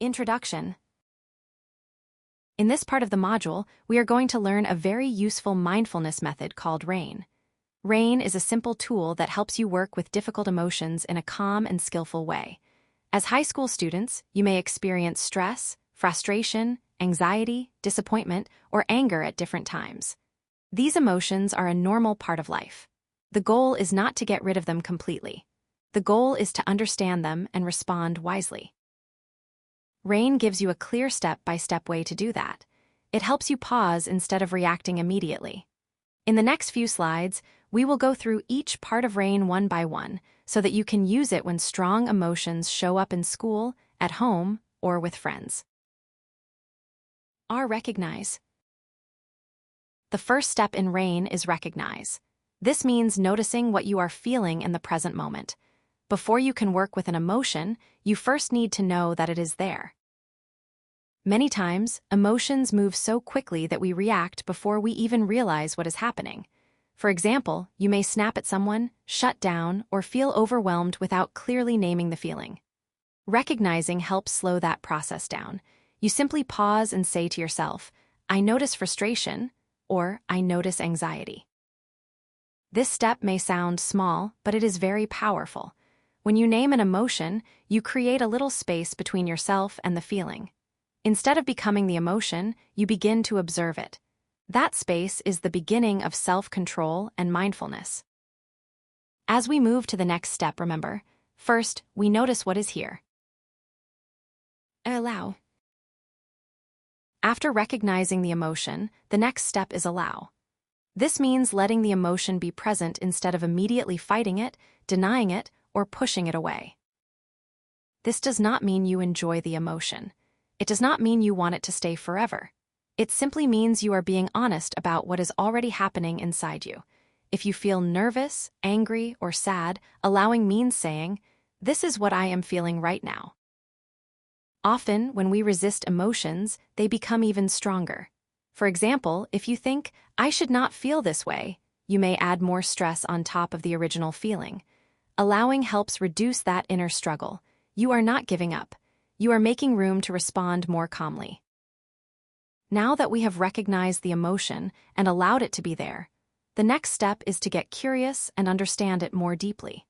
Introduction. In this part of the module, we are going to learn a very useful mindfulness method called RAIN. RAIN is a simple tool that helps you work with difficult emotions in a calm and skillful way. As high school students, you may experience stress, frustration, anxiety, disappointment, or anger at different times. These emotions are a normal part of life. The goal is not to get rid of them completely. The goal is to understand them and respond wisely. RAIN gives you a clear step-by-step way to do that. It helps you pause instead of reacting immediately. In the next few slides, we will go through each part of RAIN one by one so that you can use it when strong emotions show up in school, at home, or with friends. Recognize. The first step in RAIN is recognize. This means noticing what you are feeling in the present moment. Before you can work with an emotion, you first need to know that it is there. Many times, emotions move so quickly that we react before we even realize what is happening. For example, you may snap at someone, shut down, or feel overwhelmed without clearly naming the feeling. Recognizing helps slow that process down. You simply pause and say to yourself, "I notice frustration," or "I notice anxiety." This step may sound small, but it is very powerful. When you name an emotion, you create a little space between yourself and the feeling. Instead of becoming the emotion, you begin to observe it. That space is the beginning of self-control and mindfulness. As we move to the next step, remember, first, we notice what is here. Allow. After recognizing the emotion, the next step is allow. This means letting the emotion be present instead of immediately fighting it, denying it, or pushing it away. This does not mean you enjoy the emotion. It does not mean you want it to stay forever. It simply means you are being honest about what is already happening inside you. If you feel nervous, angry, or sad, allowing means saying, "This is what I am feeling right now." Often, when we resist emotions, they become even stronger. For example, if you think, "I should not feel this way," you may add more stress on top of the original feeling. Allowing helps reduce that inner struggle. You are not giving up. You are making room to respond more calmly. Now that we have recognized the emotion and allowed it to be there, the next step is to get curious and understand it more deeply.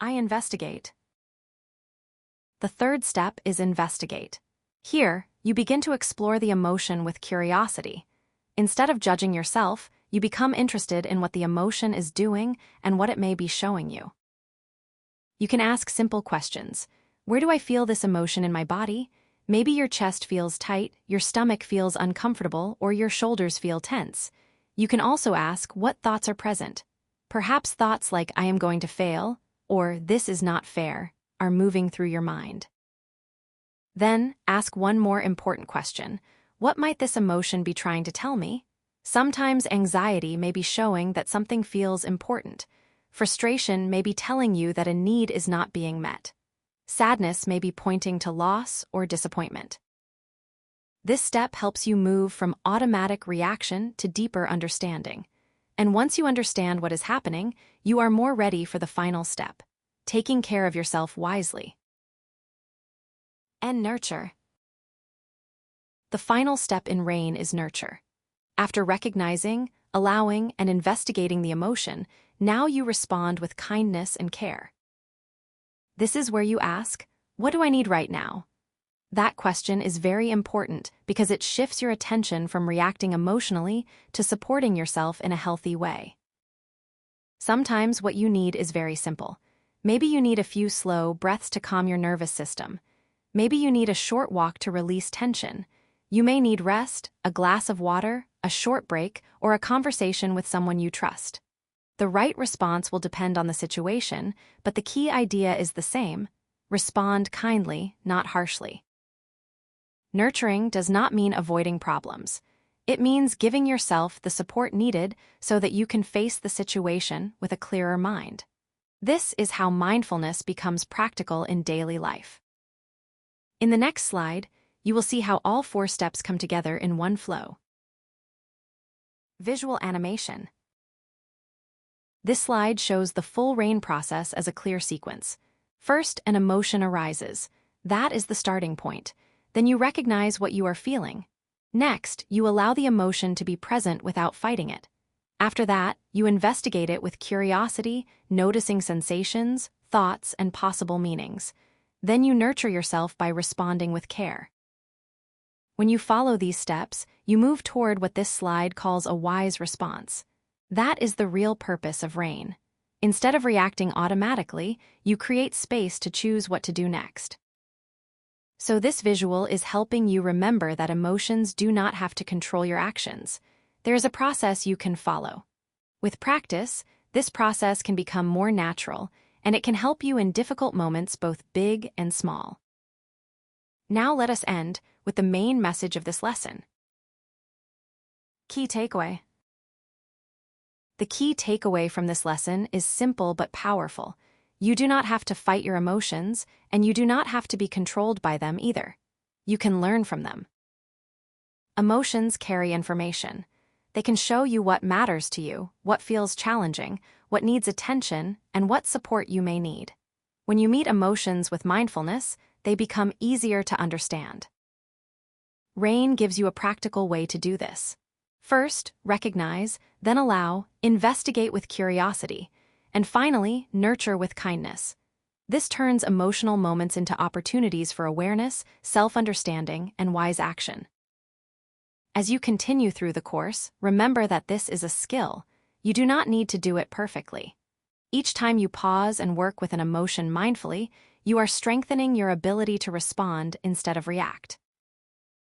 Investigate. The third step is investigate. Here, you begin to explore the emotion with curiosity. Instead of judging yourself, you become interested in what the emotion is doing and what it may be showing you. You can ask simple questions. Where do I feel this emotion in my body? Maybe your chest feels tight, your stomach feels uncomfortable, or your shoulders feel tense. You can also ask what thoughts are present. Perhaps thoughts like "I am going to fail" or "this is not fair" are moving through your mind. Then, ask one more important question. What might this emotion be trying to tell me? Sometimes anxiety may be showing that something feels important. Frustration may be telling you that a need is not being met. Sadness may be pointing to loss or disappointment. This step helps you move from automatic reaction to deeper understanding. And once you understand what is happening, you are more ready for the final step, taking care of yourself wisely. Nurture. The final step in RAIN is nurture. After recognizing, allowing, and investigating the emotion, now you respond with kindness and care. This is where you ask, "What do I need right now?" That question is very important because it shifts your attention from reacting emotionally to supporting yourself in a healthy way. Sometimes what you need is very simple. Maybe you need a few slow breaths to calm your nervous system. Maybe you need a short walk to release tension. You may need rest, a glass of water, a short break, or a conversation with someone you trust. The right response will depend on the situation, but the key idea is the same. Respond kindly, not harshly. Nurturing does not mean avoiding problems. It means giving yourself the support needed so that you can face the situation with a clearer mind. This is how mindfulness becomes practical in daily life. In the next slide, you will see how all 4 steps come together in one flow. Visual animation. This slide shows the full RAIN process as a clear sequence. First, an emotion arises. That is the starting point. Then you recognize what you are feeling. Next, you allow the emotion to be present without fighting it. After that, you investigate it with curiosity, noticing sensations, thoughts, and possible meanings. Then you nurture yourself by responding with care. When you follow these steps, you move toward what this slide calls a wise response. That is the real purpose of rain. Instead of reacting automatically, you create space to choose what to do next. So this visual is helping you remember that emotions do not have to control your actions. There is a process you can follow. With practice, this process can become more natural, and it can help you in difficult moments both big and small. Now let us end with the main message of this lesson. Key takeaway. The key takeaway from this lesson is simple but powerful. You do not have to fight your emotions, and you do not have to be controlled by them either. You can learn from them. Emotions carry information. They can show you what matters to you, what feels challenging, what needs attention, and what support you may need. When you meet emotions with mindfulness, they become easier to understand. Rain gives you a practical way to do this. First, recognize, then allow, investigate with curiosity, and finally, nurture with kindness. This turns emotional moments into opportunities for awareness, self-understanding, and wise action. As you continue through the course, remember that this is a skill. You do not need to do it perfectly. Each time you pause and work with an emotion mindfully, you are strengthening your ability to respond instead of react.